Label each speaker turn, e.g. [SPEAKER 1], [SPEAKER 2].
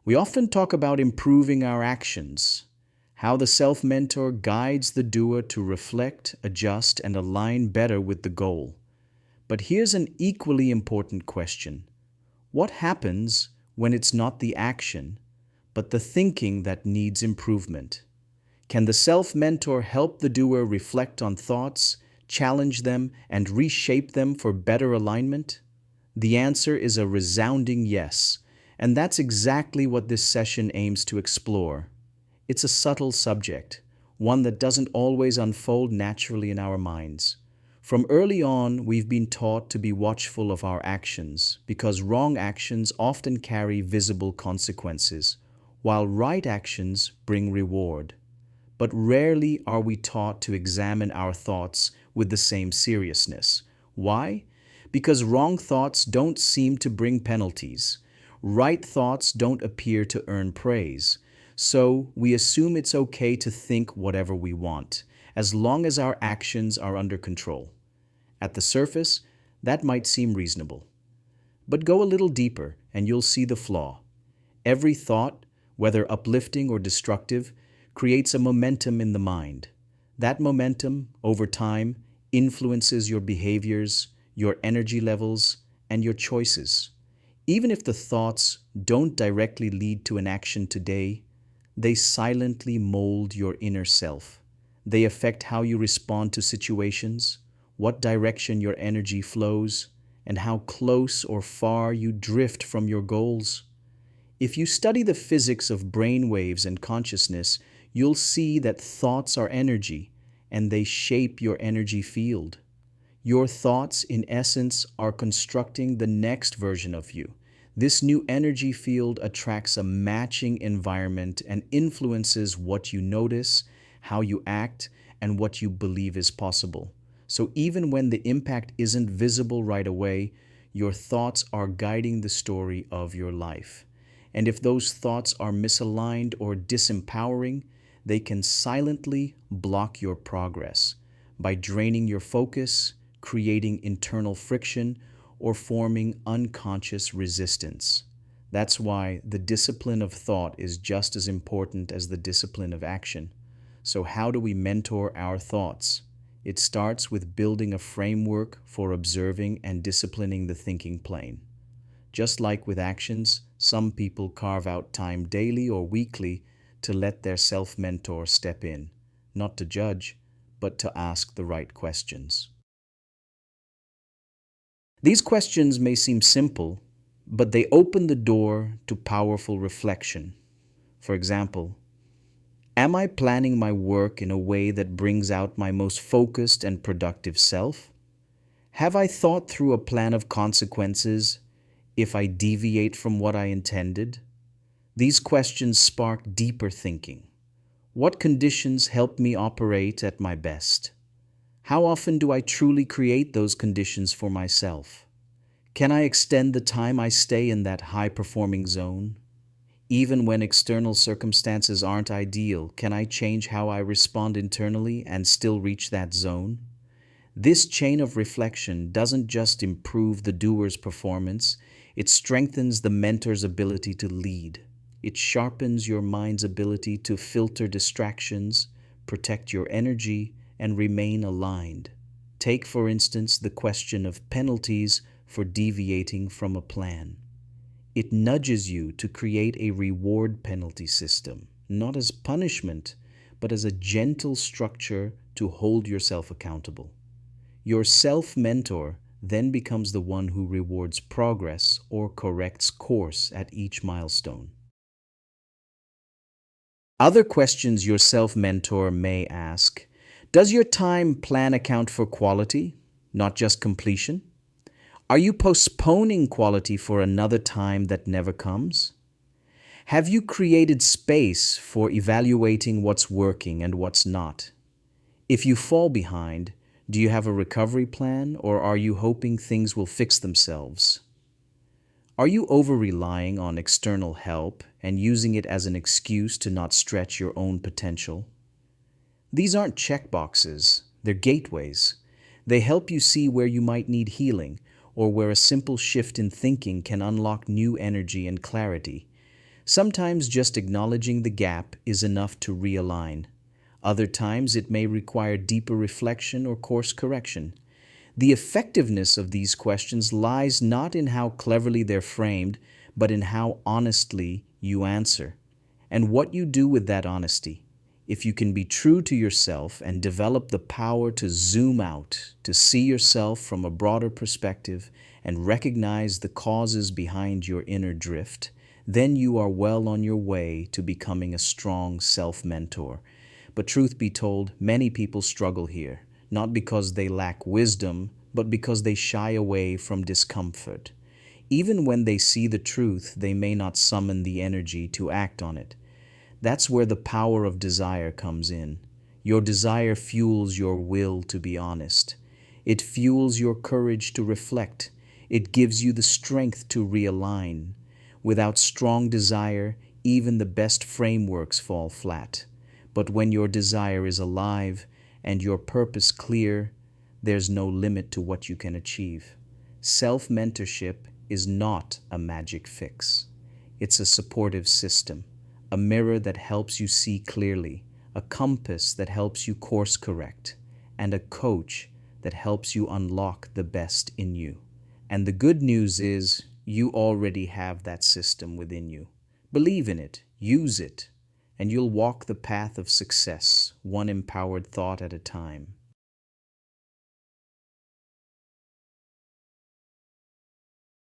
[SPEAKER 1] We often talk about improving our actions, how the self mentor guides the doer to reflect, adjust, and align better with the goal. But here's an equally important question: what happens when it's not the action, but the thinking that needs improvement? Can the self mentor help the doer reflect on thoughts, challenge them, and reshape them for better alignment? The answer is a resounding yes, and that's exactly what this session aims to explore. It's a subtle subject, one that doesn't always unfold naturally in our minds. From early on, we've been taught to be watchful of our actions because wrong actions often carry visible consequences, while right actions bring reward. But rarely are we taught to examine our thoughts with the same seriousness. Why? Because wrong thoughts don't seem to bring penalties. Right thoughts don't appear to earn praise. So we assume it's okay to think whatever we want, as long as our actions are under control. At the surface, that might seem reasonable. But go a little deeper and you'll see the flaw. Every thought, whether uplifting or destructive, creates a momentum in the mind. That momentum, over time, influences your behaviors, your energy levels, and your choices. Even if the thoughts don't directly lead to an action today, they silently mold your inner self. They affect how you respond to situations, what direction your energy flows, and how close or far you drift from your goals. If you study the physics of brain waves and consciousness, you'll see that thoughts are energy, and they shape your energy field. Your thoughts, in essence, are constructing the next version of you. This new energy field attracts a matching environment and influences what you notice, how you act, and what you believe is possible. So even when the impact isn't visible right away, your thoughts are guiding the story of your life. And if those thoughts are misaligned or disempowering, they can silently block your progress by draining your focus, creating internal friction, or forming unconscious resistance. That's why the discipline of thought is just as important as the discipline of action. So how do we mentor our thoughts? It starts with building a framework for observing and disciplining the thinking plane. Just like with actions, some people carve out time daily or weekly to let their self-mentor step in, not to judge, but to ask the right questions. These questions may seem simple, but they open the door to powerful reflection. For example, am I planning my work in a way that brings out my most focused and productive self? Have I thought through a plan of consequences if I deviate from what I intended? These questions spark deeper thinking. What conditions help me operate at my best? How often do I truly create those conditions for myself? Can I extend the time I stay in that high-performing zone? Even when external circumstances aren't ideal, can I change how I respond internally and still reach that zone? This chain of reflection doesn't just improve the doer's performance, it strengthens the mentor's ability to lead. It sharpens your mind's ability to filter distractions, protect your energy, and remain aligned. Take, for instance, the question of penalties for deviating from a plan. It nudges you to create a reward penalty system, not as punishment, but as a gentle structure to hold yourself accountable. Your self-mentor then becomes the one who rewards progress or corrects course at each milestone. Other questions your self-mentor may ask: does your time plan account for quality, not just completion? Are you postponing quality for another time that never comes? Have you created space for evaluating what's working and what's not? If you fall behind, do you have a recovery plan, or are you hoping things will fix themselves? Are you over-relying on external help and using it as an excuse to not stretch your own potential? These aren't checkboxes, they're gateways. They help you see where you might need healing or where a simple shift in thinking can unlock new energy and clarity. Sometimes just acknowledging the gap is enough to realign. Other times it may require deeper reflection or course correction. The effectiveness of these questions lies not in how cleverly they're framed, but in how honestly you answer and what you do with that honesty. If you can be true to yourself and develop the power to zoom out, to see yourself from a broader perspective and recognize the causes behind your inner drift, then you are well on your way to becoming a strong self-mentor. But truth be told, many people struggle here, not because they lack wisdom, but because they shy away from discomfort. Even when they see the truth, they may not summon the energy to act on it. That's where the power of desire comes in. Your desire fuels your will to be honest. It fuels your courage to reflect. It gives you the strength to realign. Without strong desire, even the best frameworks fall flat. But when your desire is alive and your purpose clear, there's no limit to what you can achieve. Self-mentorship is not a magic fix. It's a supportive system, a mirror that helps you see clearly, a compass that helps you course correct, and a coach that helps you unlock the best in you. And the good news is you already have that system within you. Believe in it, use it, and you'll walk the path of success, one empowered thought at a time.